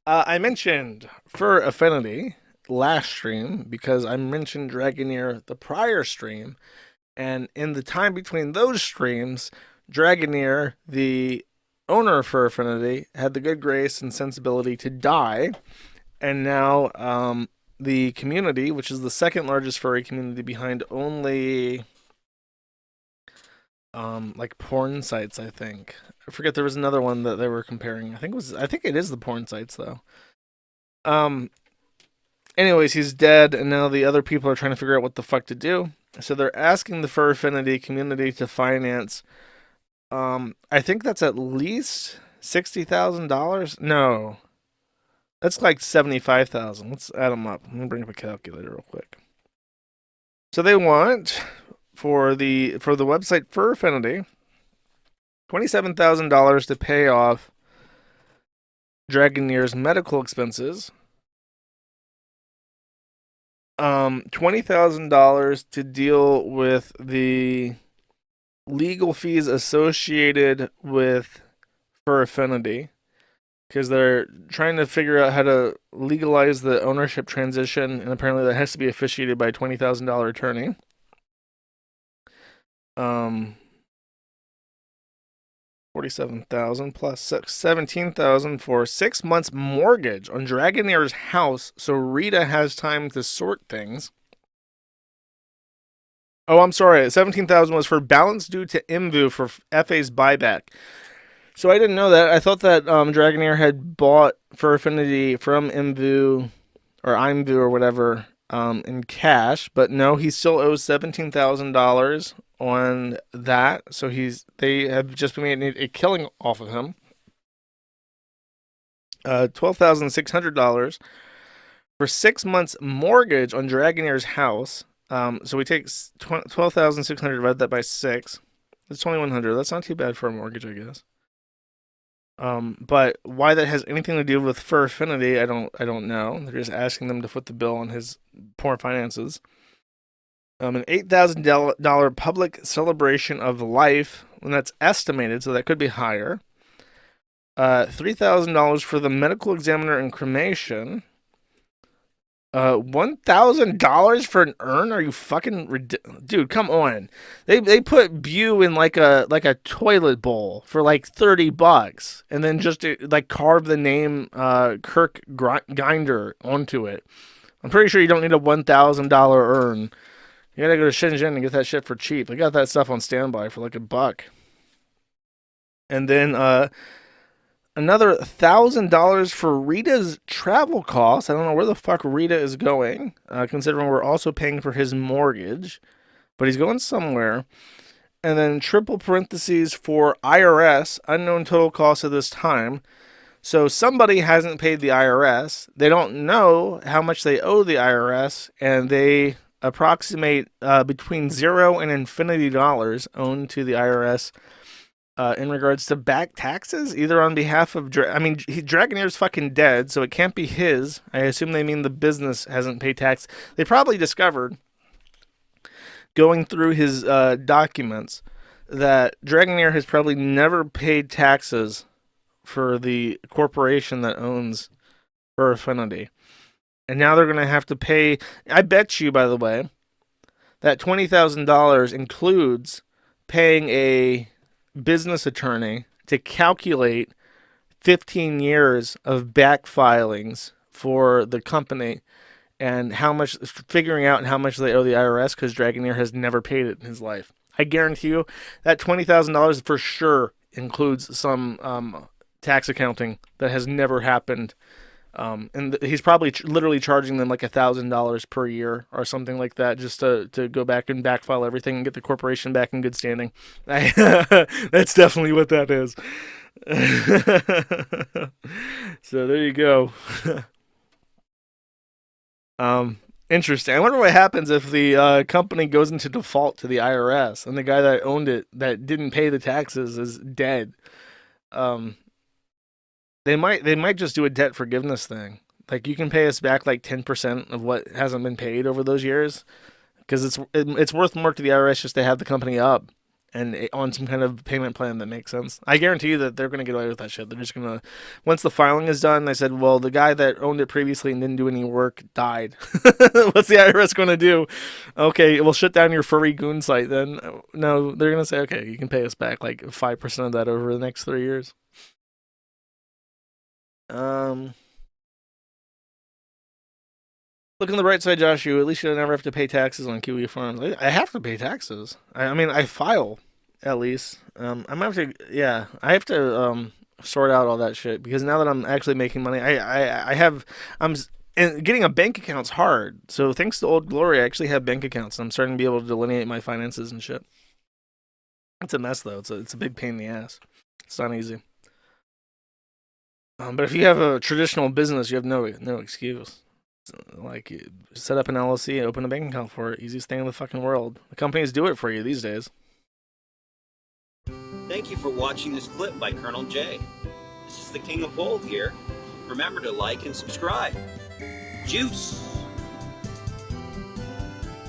I mentioned Fur Affinity last stream because I mentioned Dragoneer the prior stream, and in the time between those streams, Dragoneer, the owner of Fur Affinity, had the good grace and sensibility to die, and now the community, which is the second largest furry community behind only like porn sites, I think. I forget there was another one that they were comparing. I think it is the porn sites though. Um Anyways, he's dead, and now the other people are trying to figure out what the fuck to do. So they're asking the Fur Affinity community to finance. I think that's at least $60,000. No, that's like 75,000. Let's add them up. Let me bring up a calculator real quick. So they want for the website Fur Affinity $27,000 to pay off Dragoneer's medical expenses. $20,000 to deal with the legal fees associated with Fur Affinity because they're trying to figure out how to legalize the ownership transition, and apparently that has to be officiated by a $20,000 attorney. Um, 47,000 plus 17,000 for 6 months mortgage on Dragoneer's house, so Rita has time to sort things. Oh, I'm sorry. 17,000 was for balance due to Imvu for FA's buyback. So I didn't know that. I thought that Dragoneer had bought Fur Affinity from Imvu or Imvu or whatever in cash, but no, he still owes $17,000 on that. So they have just been made a killing off of him. $12,600 for 6 months mortgage on Dragoneer's house. So we take 12,600 divided that by six. That's 2,100. That's not too bad for a mortgage, I guess. But why that has anything to do with Fur Affinity, I don't know. They're just asking them to foot the bill on his poor finances. An $8,000 public celebration of life, and that's estimated, so that could be higher. $3,000 for the medical examiner and cremation. $1,000 for an urn? Are you fucking dude? Come on. They put Bew in like a toilet bowl for like $30, and then just like carve the name Kirk Grinder onto it. I'm pretty sure you don't need a $1,000 urn. You gotta go to Shenzhen and get that shit for cheap. They got that stuff on standby for like $1. And then another $1,000 for Rita's travel costs. I don't know where the fuck Rita is going, considering we're also paying for his mortgage, but he's going somewhere. And then triple parentheses for IRS, unknown total cost at this time. So somebody hasn't paid the IRS. They don't know how much they owe the IRS, and they approximate between $0 and infinity dollars owed to the IRS in regards to back taxes, either on behalf of Dragoneer's fucking dead, so it can't be his. I assume they mean the business hasn't paid tax. They probably discovered, going through his documents, that Dragoneer has probably never paid taxes for the corporation that owns Fur Affinity. And now they're going to have to pay. I bet you, by the way, that $20,000 includes paying a business attorney to calculate 15 years of back filings for the company and figuring out how much they owe the IRS because Dragoneer has never paid it in his life. I guarantee you that $20,000 for sure includes some tax accounting that has never happened. And he's probably literally charging them like $1,000 per year or something like that, just to go back and backfile everything and get the corporation back in good standing. That's definitely what that is. So there you go. Interesting. I wonder what happens if the company goes into default to the IRS and the guy that owned it that didn't pay the taxes is dead. Um, they might just do a debt forgiveness thing. Like, you can pay us back like 10% of what hasn't been paid over those years, because it's worth more to the IRS just to have the company up, and on some kind of payment plan that makes sense. I guarantee you that they're going to get away with that shit. They're just going to, once the filing is done, they said, well, the guy that owned it previously and didn't do any work died. What's the IRS going to do? Okay, we'll shut down your furry goon site then. No, they're going to say, okay, you can pay us back like 5% of that over the next 3 years. Look on the bright side, Josh. You at least you never have to pay taxes on Kiwi farms. I have to pay taxes. I mean, I file at least. I might have to. Yeah, I have to sort out all that shit because now that I'm actually making money, I have. And getting a bank account's hard. So thanks to Old Glory, I actually have bank accounts. And I'm starting to be able to delineate my finances and shit. It's a mess though. It's a big pain in the ass. It's not easy. But if you have a traditional business, you have no excuse. Like, set up an LLC, open a bank account for it. Easiest thing in the fucking world. The companies do it for you these days. Thank you for watching this clip by Colonel J. This is the King of Bold here. Remember to like and subscribe. Juice!